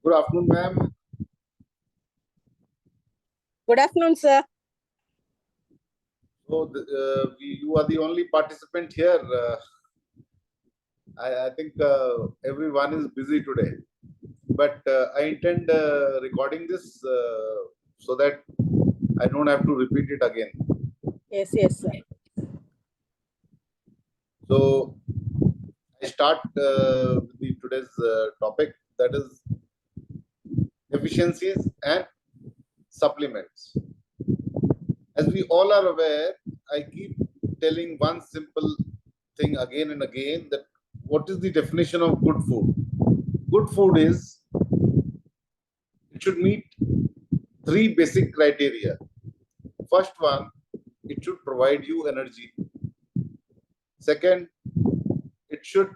Good afternoon, ma'am. Good afternoon, sir. So, you are the only participant here. I think everyone is busy today, but I intend recording this so that I don't have to repeat it again. Yes, sir. So, I start with today's topic, that is deficiencies and supplements. As we all are aware, I keep telling one simple thing again and again, that what is the definition of good food? Good food is, it should meet three basic criteria. First one, it should provide you energy. Second, it should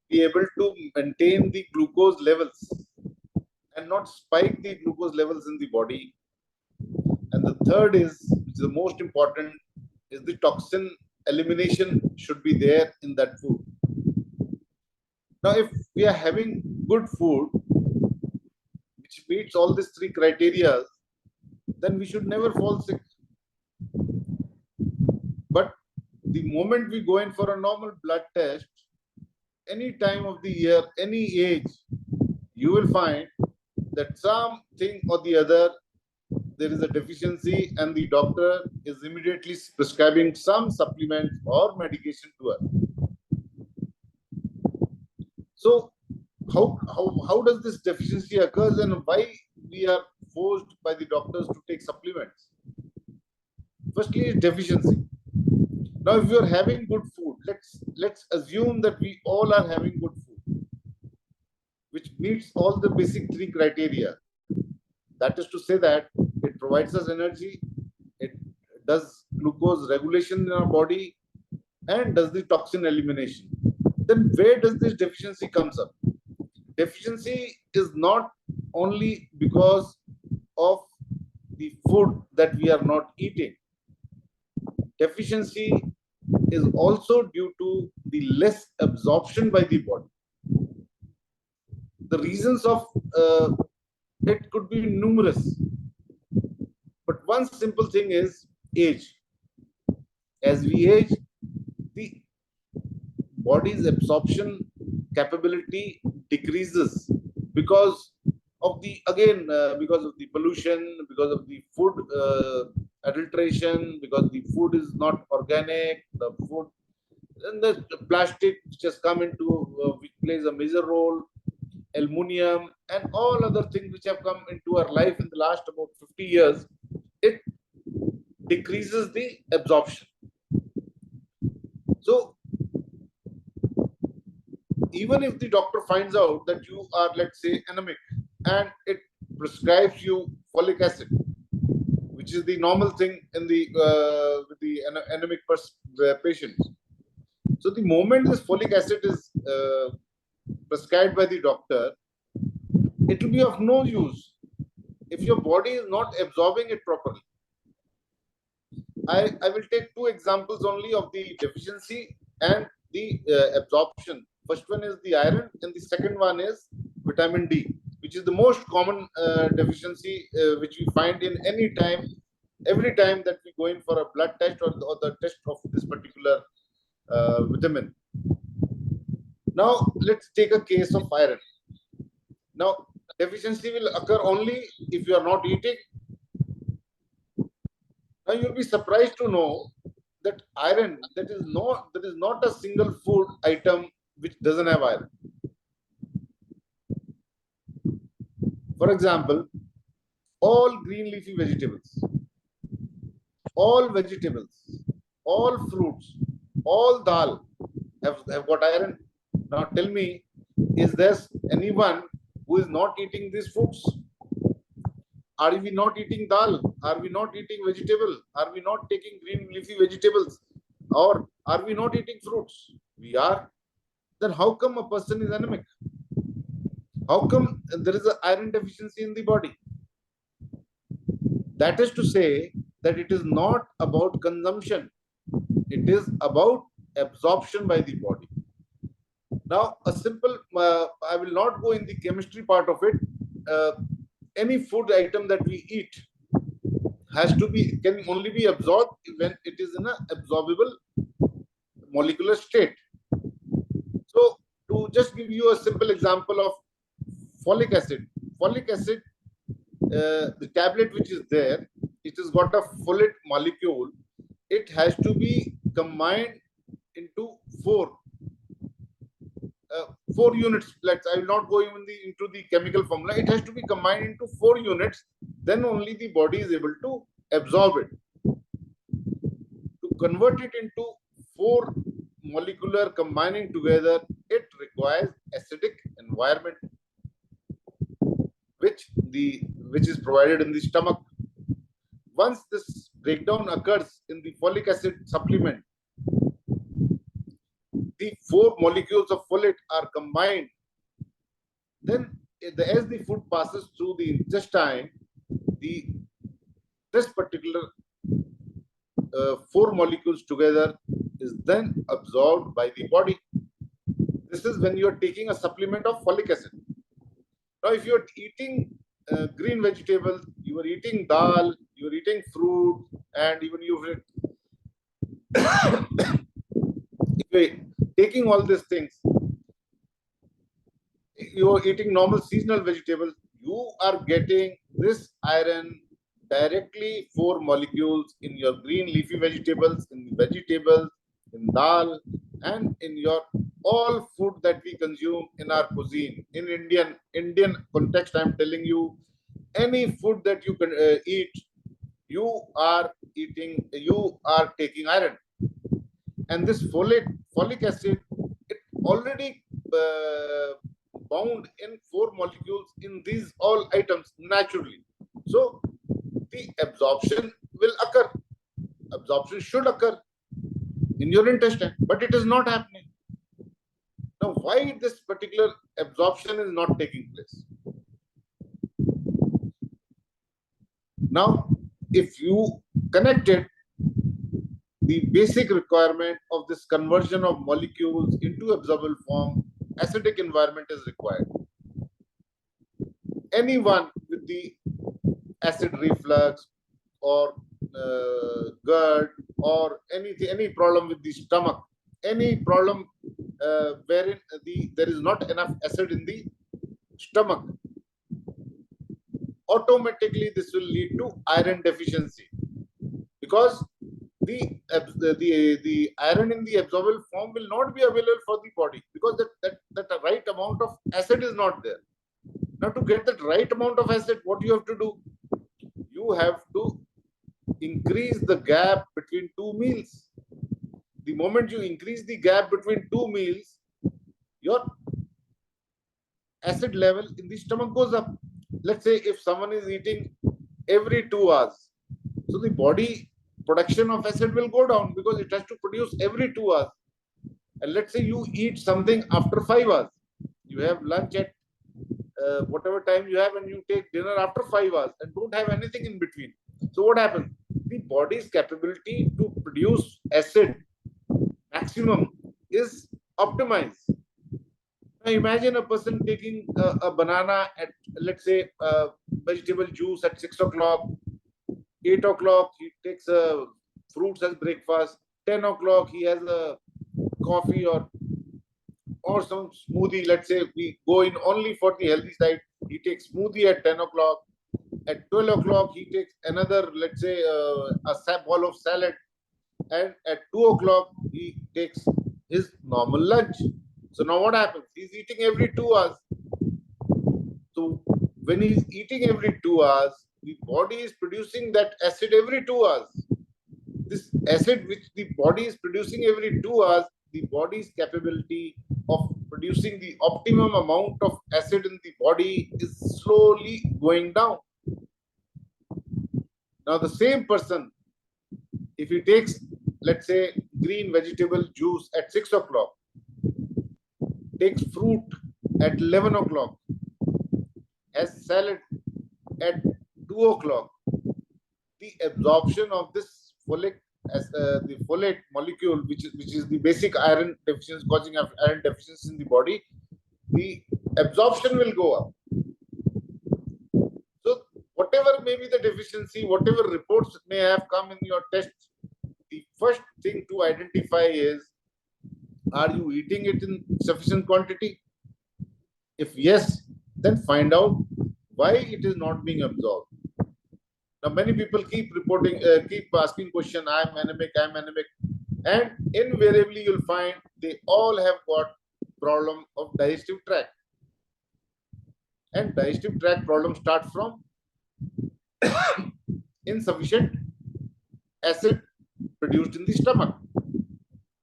be able to maintain the glucose levels and not spike the glucose levels in the body. And the third is, which is the most important, is the toxin elimination should be there in that food. Now, if we are having good food, which meets all these three criteria, then we should never fall sick. But the moment we go in for a normal blood test, any time of the year, any age, you will find that something or the other, there is a deficiency, and the doctor is immediately prescribing some supplement or medication to us. So how does this deficiency occurs, and why we are forced by the doctors to take supplements? Firstly, is deficiency. Now, if you are having good food, let's assume that we all are having good food, which meets all the basic three criteria. That is to say that it provides us energy, it does glucose regulation in our body, and does the toxin elimination. Then where does this deficiency comes up? Deficiency is not only because of the food that we are not eating. Deficiency is also due to the less absorption by the body. The reasons of it could be numerous, but one simple thing is age. As we age, the body's absorption capability decreases because of the because of the pollution, because of the food adulteration, because the food is not organic, the food and the plastic which has come into which plays a major role, aluminum and all other things which have come into our life in the last about 50 years, it decreases the absorption. So even if the doctor finds out that you are, let's say, anemic, and it prescribes you folic acid, which is the normal thing in the with the anemic patients. So the moment this folic acid is prescribed by the doctor, it will be of no use if your body is not absorbing it properly. I will take two examples only of the deficiency and the absorption. First one is the iron, and the second one is vitamin D, which is the most common deficiency which we find in any time, every time that we go in for a blood test or the test of this particular vitamin. Now, let's take a case of iron. Now, deficiency will occur only if you are not eating. Now, you'll be surprised to know that iron, there is not a single food item which doesn't have iron. For example, all green leafy vegetables, all fruits, all dal have got iron. Now tell me, is there anyone who is not eating these foods? Are we not eating dal? Are we not eating vegetable? Are we not taking green leafy vegetables? Or are we not eating fruits? We are. Then how come a person is anemic? How come there is an iron deficiency in the body? That is to say that it is not about consumption. It is about absorption by the body. Now, a simple, I will not go in the chemistry part of it. Any food item that we eat can only be absorbed when it is in an absorbable molecular state. So, to just give you a simple example of folic acid, the tablet which is there, it has got a folate molecule. It has to be combined into four units. I will not go even into the chemical formula. It has to be combined into 4 units. Then only the body is able to absorb it. To convert it into 4 molecular combining together, it requires acidic environment, which is provided in the stomach. Once this breakdown occurs in the folic acid supplement, the 4 molecules of folate are combined. Then, as the food passes through the intestine, this particular 4 molecules together is then absorbed by the body. This is when you are taking a supplement of folic acid. Now, if you are eating green vegetables, you are eating dal, you are eating fruit, and even if you're taking all these things, you are eating normal seasonal vegetables, you are getting this iron directly 4 molecules in your green leafy vegetables, in the vegetables, in dal, and in your all food that we consume in our cuisine. In Indian context, I'm telling you, any food that you can eat, you are taking iron. And this folic acid, it already bound in 4 molecules in these all items naturally. So the absorption will occur. Absorption should occur in your intestine, but it is not happening. Now, why this particular absorption is not taking place? Now, if you connected the basic requirement of this conversion of molecules into absorbable form, acidic environment is required. Anyone with the acid reflux or GERD or any problem with the stomach, any problem wherein there is not enough acid in the stomach, automatically this will lead to iron deficiency, because the iron in the absorbable form will not be available for the body, because that right amount of acid is not there. Now, to get that right amount of acid, what you have to do? You have to increase the gap between 2 meals. The moment you increase the gap between 2 meals, your acid level in the stomach goes up. Let's say if someone is eating every 2 hours, so the body production of acid will go down, because it has to produce every 2 hours. And let's say you eat something after 5 hours. You have lunch at whatever time you have, and you take dinner after 5 hours and don't have anything in between. So what happens? The body's capability to produce acid maximum is optimized. Now imagine a person taking a banana at, let's say, vegetable juice at 6 o'clock, 8 o'clock, he takes fruits as breakfast, 10 o'clock, he has a coffee or some smoothie. Let's say we go in only for the healthy side, he takes smoothie at 10 o'clock. At 12 o'clock, he takes another, let's say, a bowl of salad. And at 2 o'clock, he takes his normal lunch. So now what happens? He's eating every 2 hours. So when he's eating every 2 hours, the body is producing that acid every 2 hours. This acid which the body is producing every 2 hours, the body's capability of producing the optimum amount of acid in the body is slowly going down. Now the same person, if he takes, let's say, green vegetable juice at 6 o'clock, takes fruit at 11 o'clock, has salad at 2 o'clock, the absorption of this folic as the folate molecule, which is the basic iron deficiency, causing iron deficiency in the body, the absorption will go up. So whatever may be the deficiency, whatever reports may have come in your test, the first thing to identify is, are you eating it in sufficient quantity? If yes, then find out why it is not being absorbed. Now, many people keep reporting, keep asking question, I'm anemic, and invariably you'll find they all have got problem of digestive tract. And digestive tract problem starts from insufficient acid produced in the stomach.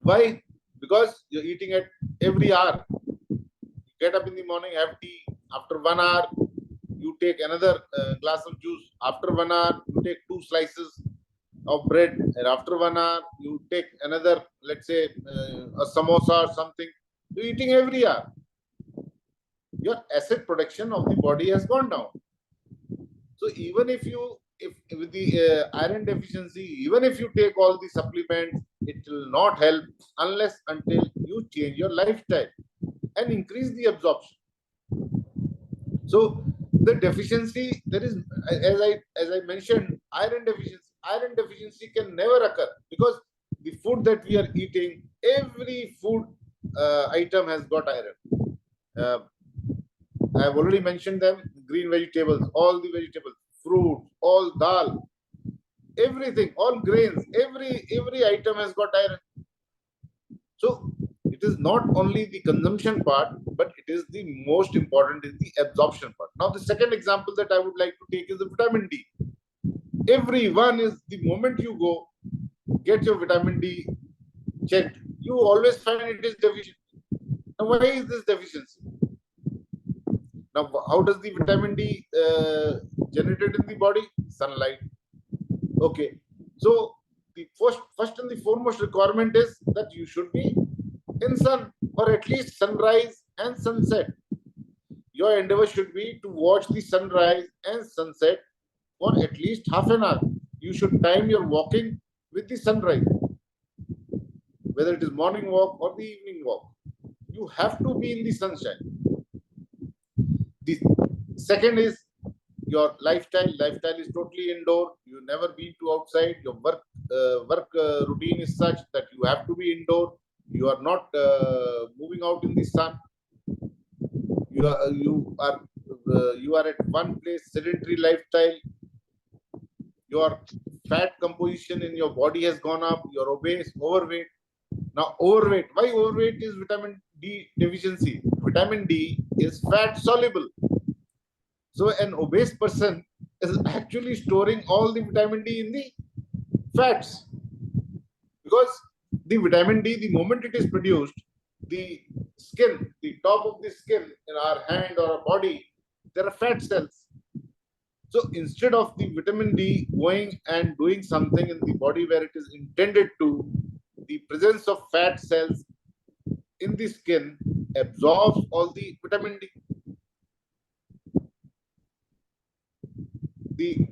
Why? Because you're eating at every hour. You get up in the morning, have tea. After 1 hour, you take another glass of juice. After 1 hour, you take 2 slices of bread. And after 1 hour, you take another, let's say, a samosa or something. You're eating every hour. Your acid production of the body has gone down. So even if with the iron deficiency, even if you take all the supplements, it will not help unless until you change your lifestyle and increase the absorption. So the deficiency, there is, as I mentioned, iron deficiency. Iron deficiency can never occur because the food that we are eating, every food item has got iron. I have already mentioned them: green vegetables, all the vegetables, fruits, all dal, everything, all grains, every item has got iron. So it is not only the consumption part, but it is the most important is the absorption part. Now, the second example that I would like to take is the vitamin D. Everyone is, the moment you go get your vitamin D checked, you always find it is deficient. Now, why is this deficiency? Now, how does the vitamin D generated in the body? Sunlight. Okay. So the first and the foremost requirement is that you should be in sun, or at least sunrise and sunset. Your endeavor should be to watch the sunrise and sunset for at least half an hour. You should time your walking with the sunrise, whether it is morning walk or the evening walk. You have to be in the sunshine. The second is your lifestyle. Lifestyle is totally indoor. You never been to outside. Your work routine is such that you have to be indoor. You are not moving out in the sun. You are at one place, sedentary lifestyle. Your fat composition in your body has gone up. You're obese, overweight. Now, overweight. Why overweight is vitamin D deficiency? Vitamin D is fat soluble. So an obese person is actually storing all the vitamin D in the fats, because the vitamin D, the moment it is produced, the skin, the top of the skin in our hand or our body, there are fat cells. So instead of the vitamin D going and doing something in the body where it is intended to, the presence of fat cells in the skin absorbs all the vitamin D. The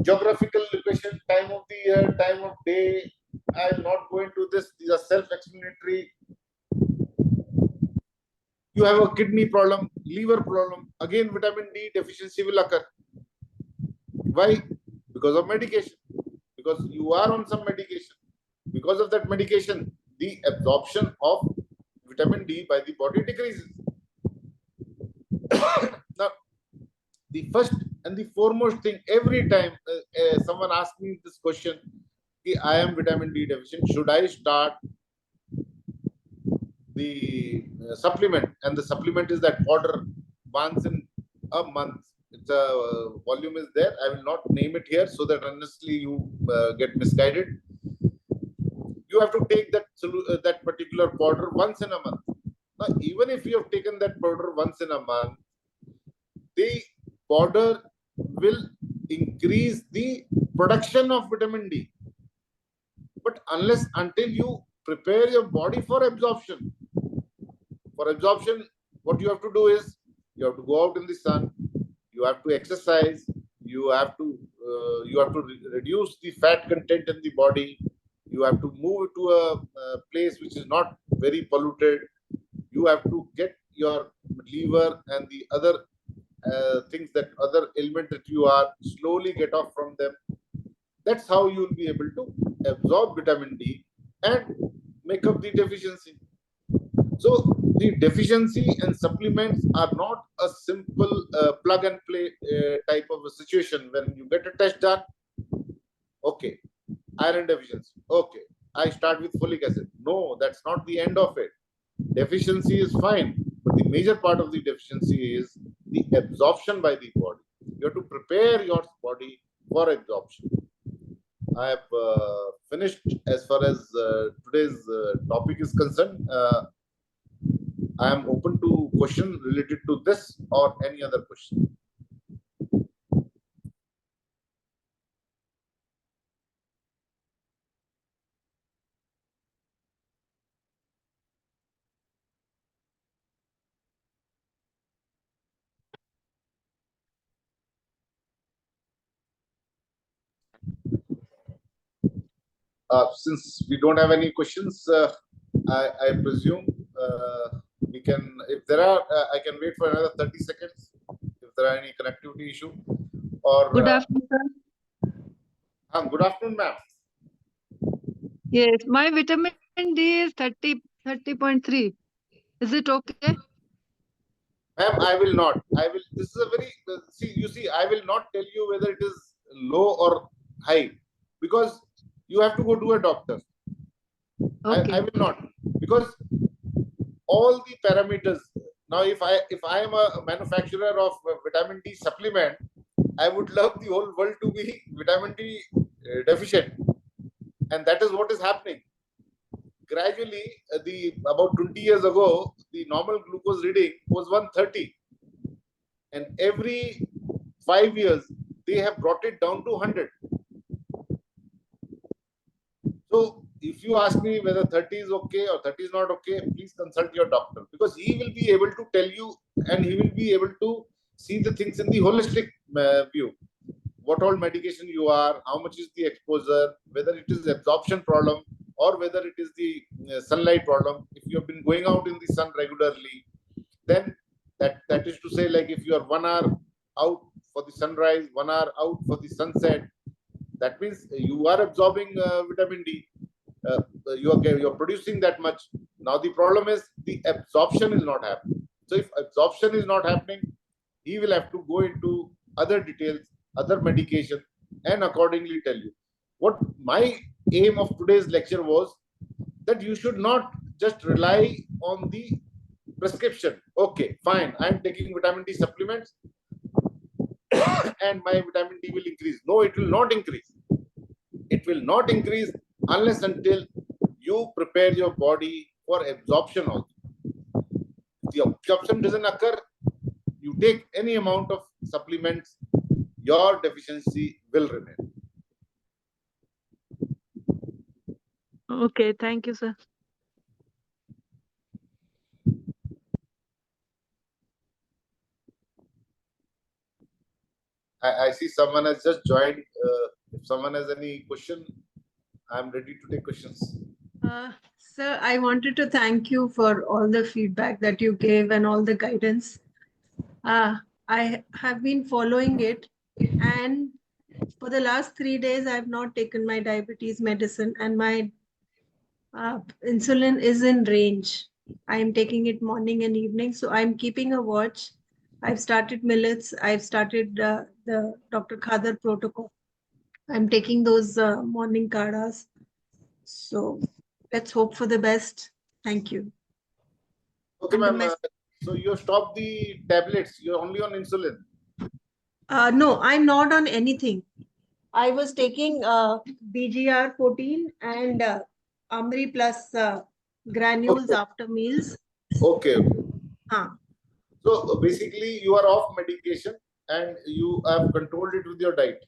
geographical location, time of the year, time of day, I'm not going to this. These are self-explanatory. You have a kidney problem, liver problem, again vitamin D deficiency will occur. Why? Because of medication. Because you are on some medication. Because of that medication, the absorption of vitamin D by the body decreases. Now, the first and the foremost thing, every time someone asks me this question, I am vitamin D deficient, should I start the supplement? And the supplement is that powder once in a month. It's a volume is there. I will not name it here so that honestly you get misguided. You have to take that particular powder once in a month. Now, even if you have taken that powder once in a month, the powder will increase the production of vitamin D. But unless until you prepare your body for absorption, what you have to do is you have to go out in the sun, you have to exercise, you have to you have to reduce the fat content in the body. You have to move to a place which is not very polluted. You have to get your liver and the other things, that other element that you are, slowly get off from them. That's how you will be able to absorb vitamin D and make up the deficiency. So the deficiency and supplements are not a simple plug and play type of a situation. When you get a test done, okay, iron deficiency, okay, I start with folic acid. No, that's not the end of it. Deficiency is fine, but the major part of the deficiency is the absorption by the body. You have to prepare your body for absorption. I have finished as far as today's topic is concerned. I am open to question related to this or any other question. Since we don't have any questions, I presume we can, if there are, I can wait for another 30 seconds if there are any connectivity issue. Or Good afternoon, sir. good afternoon, ma'am. Yes, my vitamin D is 30.3. Is it okay? Ma'am, I will not. I will. This is a very, see, you see, I will not tell you whether it is low or high, because you have to go to a doctor. Okay. I will not, because all the parameters. Now, if I am a manufacturer of vitamin D supplement, I would love the whole world to be vitamin D deficient, and that is what is happening. Gradually, about 20 years ago, the normal glucose reading was 130, and every 5 years they have brought it down to 100. So if you ask me whether 30 is okay or 30 is not okay, please consult your doctor, because he will be able to tell you, and he will be able to see the things in the holistic view. What all medication you are, how much is the exposure, whether it is absorption problem or whether it is the sunlight problem. If you have been going out in the sun regularly, then that is to say, like if you are 1 hour out for the sunrise, 1 hour out for the sunset, that means you are absorbing vitamin D. You're producing that much. Now the problem is the absorption is not happening. So if absorption is not happening, he will have to go into other details, other medication, and accordingly tell you. What my aim of today's lecture was, that you should not just rely on the prescription. Okay, fine, I am taking vitamin D supplements and my vitamin D will increase. No, it will not increase. It will not increase unless until you prepare your body for absorption also. If the absorption doesn't occur, you take any amount of supplements, your deficiency will remain. Okay, thank you, sir. I see someone has just joined. If someone has any question, I'm ready to take questions. Sir, I wanted to thank you for all the feedback that you gave and all the guidance. I have been following it, and for the last 3 days, I have not taken my diabetes medicine, and my insulin is in range. I am taking it morning and evening, so I'm keeping a watch. I've started millets. I've started the Dr. Khadar protocol. I'm taking those morning kadas. So let's hope for the best. Thank you. Okay, And the ma'am. So you stopped the tablets. You're only on insulin. No, I'm not on anything. I was taking BGR 14 and Amri Plus granules after meals. Okay. Huh. So basically, you are off medication and you have controlled it with your diet.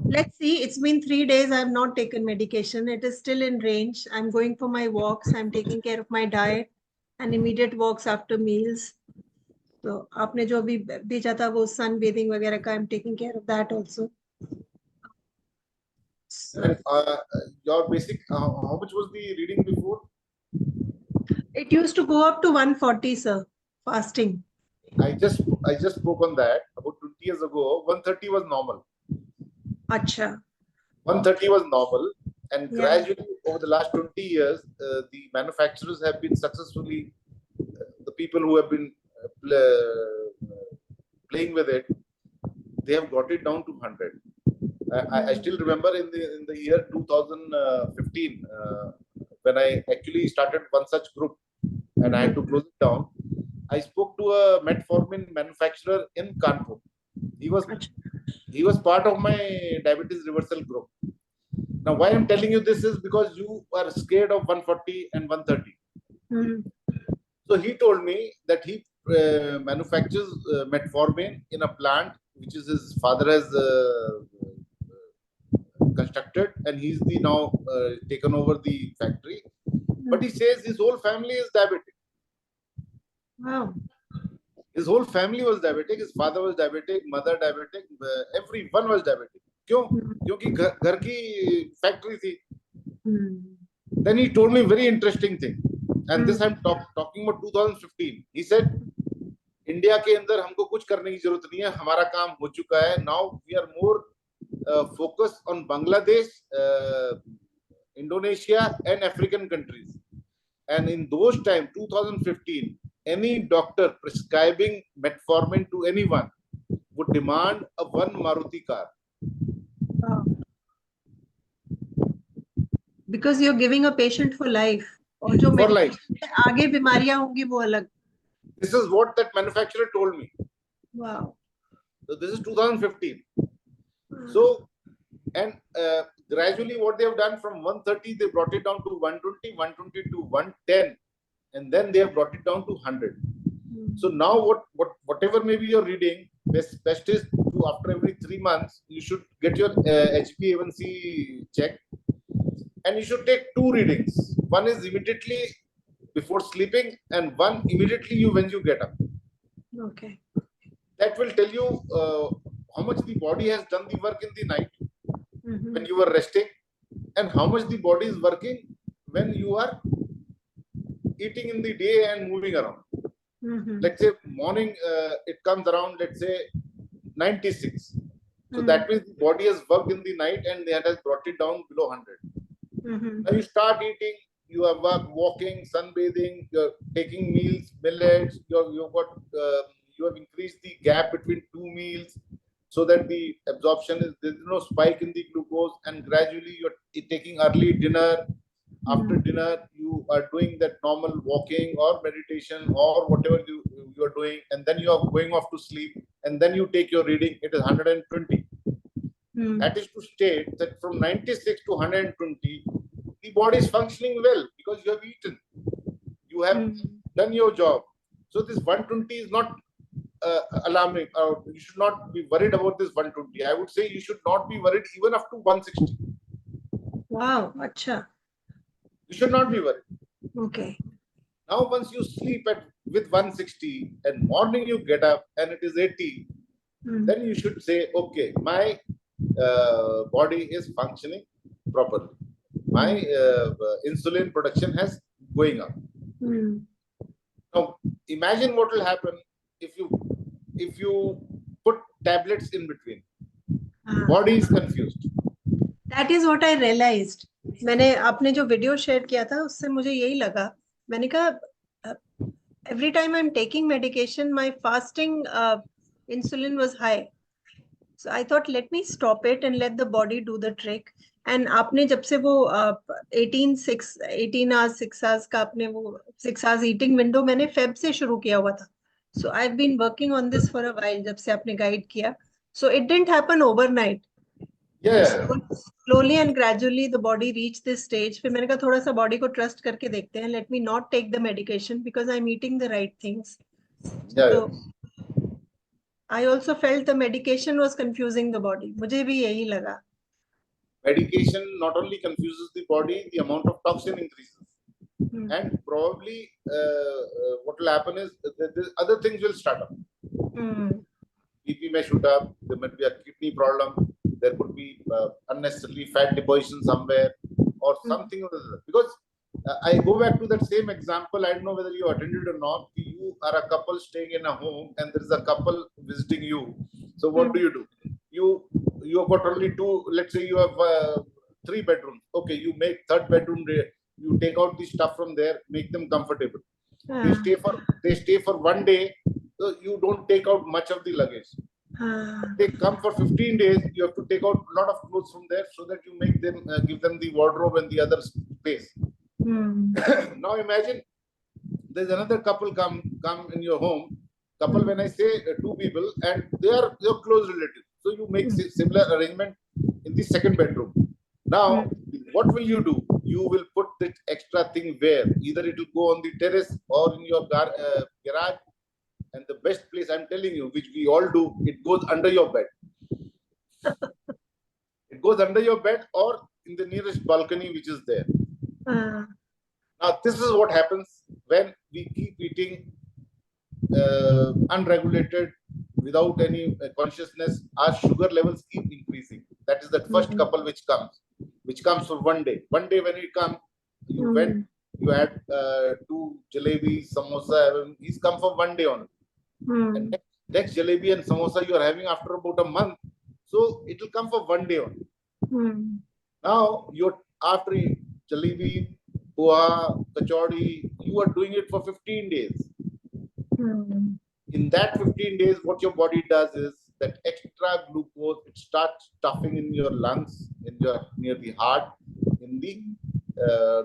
Let's see. It's been 3 days. I have not taken medication. It is still in range. I'm going for my walks. I'm taking care of my diet and immediate walks after meals. तो आपने जो अभी भेजा था वो सन bathing वगैरह का, I am taking care of that also. And your basic, how much was the reading before? It used to go up to 140, sir, fasting. I just spoke on that about 20 years ago. 130 was normal. Acha. 130 was normal, and Yeah. gradually over the last 20 years, the manufacturers have been successfully, the people who have been playing with it, they have got it down to 100. I still remember in the year 2015 when I actually started one such group and I had to close it down. I spoke to a metformin manufacturer in Kanpur. He was part of my diabetes reversal group. Now, why I'm telling you this is because you are scared of 140 and 130. So he told me that he manufactures metformin in a plant which is his father has constructed, and he's the now taken over the factory. But he says his whole family is diabetic. Wow. His whole family was diabetic. His father was diabetic, mother diabetic, everyone was diabetic. क्यों? क्योंकि घर की factory थी. Then he told me a very interesting thing, and this I'm talking about 2015. He said, India के अंदर हमको कुछ करने की जरूरत नहीं है, हमारा काम हो चुका है. Now we are more focused on Bangladesh, Indonesia, and African countries. And in those time, 2015, any doctor prescribing metformin to anyone would demand a one Maruti car. Wow. Because you're giving a patient for life. और जो For life. आगे बीमारियां होंगी वो अलग. This is what that manufacturer told me. Wow. So this is 2015. So, and gradually what they have done from 130, they brought it down to 120, 120 to 110, and then they have brought it down to 100. So now whatever maybe you're reading, best is to after every 3 months, you should get your HbA1c checked, and you should take 2 readings. One is immediately before sleeping, and one immediately when you get up. Okay. That will tell you how much the body has done the work in the night when you were resting, and how much the body is working when you are eating in the day and moving around. Let's say morning it comes around, let's say 96. So that means the body has worked in the night and that has brought it down below 100. Now you start eating, you are walking, sunbathing, you're taking meals, millets, you have increased the gap between 2 meals so that the absorption there's no spike in the glucose, and gradually you're taking early dinner. After dinner, you are doing that normal walking or meditation or whatever you are doing, and then you are going off to sleep, and then you take your reading, it is 120. That is to state that from 96 to 120, the body is functioning well because you have eaten. You have done your job. So this 120 is not alarming. You should not be worried about this 120. I would say you should not be worried even up to 160. Wow, acha. You should not be worried. Okay. Now, once you sleep with 160 and morning you get up and it is 80, then you should say, okay, my body is functioning properly. My insulin production has going up. Now, imagine what will happen if you put tablets in between. Body is confused. That is what I realized. मैंने आपने जो video share किया था उससे मुझे यही लगा. मैंने कहा every time I'm taking medication, my fasting insulin was high. So I thought, let me stop it and let the body do the trick. And आपने जब से वो 18 hours 6 hours का आपने वो 6 hours eating window मैंने Feb से शुरू किया हुआ था. So I've been working on this for a while जब से आपने guide किया. So it didn't happen overnight. Yeah. Slowly and gradually the body reached this stage. फिर मैंने कहा थोड़ा सा body को trust करके देखते हैं. Let me not take the medication because I'm eating the right things. Yeah. So I also felt the medication was confusing the body. मुझे भी यही लगा. Medication not only confuses the body, the amount of toxin increases. and probably what will happen is the other things will start up. BP may shoot up, there might be a kidney problem, there could be unnecessarily fat deposition somewhere or something or other. Because I go back to that same example, I don't know whether you attended or not. You are a couple staying in a home and there is a couple visiting you. So what do? You have got only two, let's say you have 3 bedrooms. Okay, you make third bedroom, you take out the stuff from there, make them comfortable. They stay for 1 day. So you don't take out much of the luggage. They come for 15 days. You have to take out a lot of clothes from there so that you make them give them the wardrobe and the other space. Now imagine there's another couple come in your home. Couple, when I say 2 people, and they are your close relatives. So you make similar arrangement in the second bedroom. Now, what will you do? You will put that extra thing where? Either it will go on the terrace or in your garage. And the best place, I'm telling you, which we all do, it goes under your bed. It goes under your bed or in the nearest balcony which is there. Now, this is what happens when we keep eating unregulated, without any consciousness. Our sugar levels keep increasing. That is the first couple which comes for 1 day. 1 day when it comes, you had 2 jalebi, samosa, he's come for 1 day only. And next jalebi and samosa you are having after about a month. So it will come for 1 day only. Now you're after jalebi, poha, kachori, you are doing it for 15 days. In that 15 days, what your body does is that extra glucose, it starts stuffing in your lungs, near the heart, in the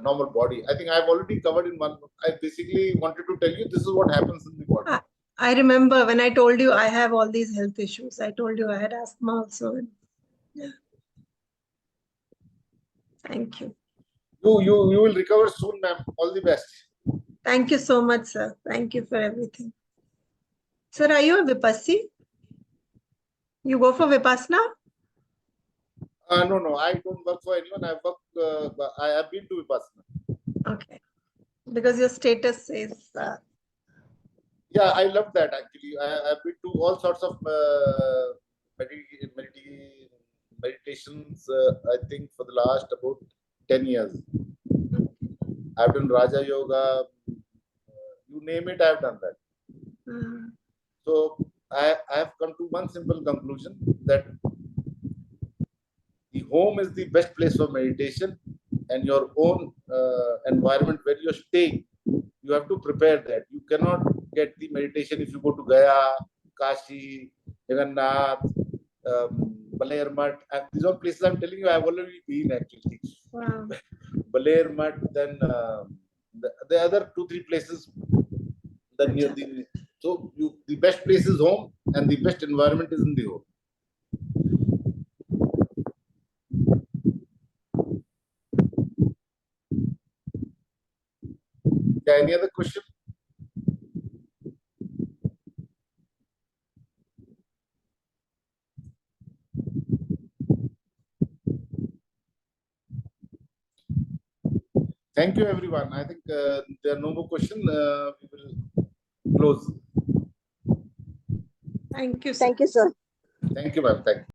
normal body. I think I've already covered in one. I basically wanted to tell you this is what happens in the body. I remember when I told you I have all these health issues. I told you I had asthma also. Yeah. Thank you. You will recover soon, ma'am. All the best. Thank you so much, sir. Thank you for everything. Sir, are you a Vipassi? You go for Vipassana? No, I don't work for anyone. I have been to Vipassana. Okay. Because your status says... Yeah, I love that actually. I've been to all sorts of meditations, I think for the last about 10 years. I've done Raja Yoga, you name it, I've done that. So I have come to one simple conclusion, that the home is the best place for meditation, and your own environment where you're staying, you have to prepare that. You cannot get the meditation if you go to Gaya, Kashi, Jagannath, Balair Mutt. These are places I'm telling you I've already been actually. Wow. Balair Mutt, then the other 2-3 places. So the best place is home, and the best environment is in the home. Any other question? Thank you, everyone. I think there are no more questions. We will close. Thank you, sir. Thank you, sir. Thank you, ma'am. Thank you.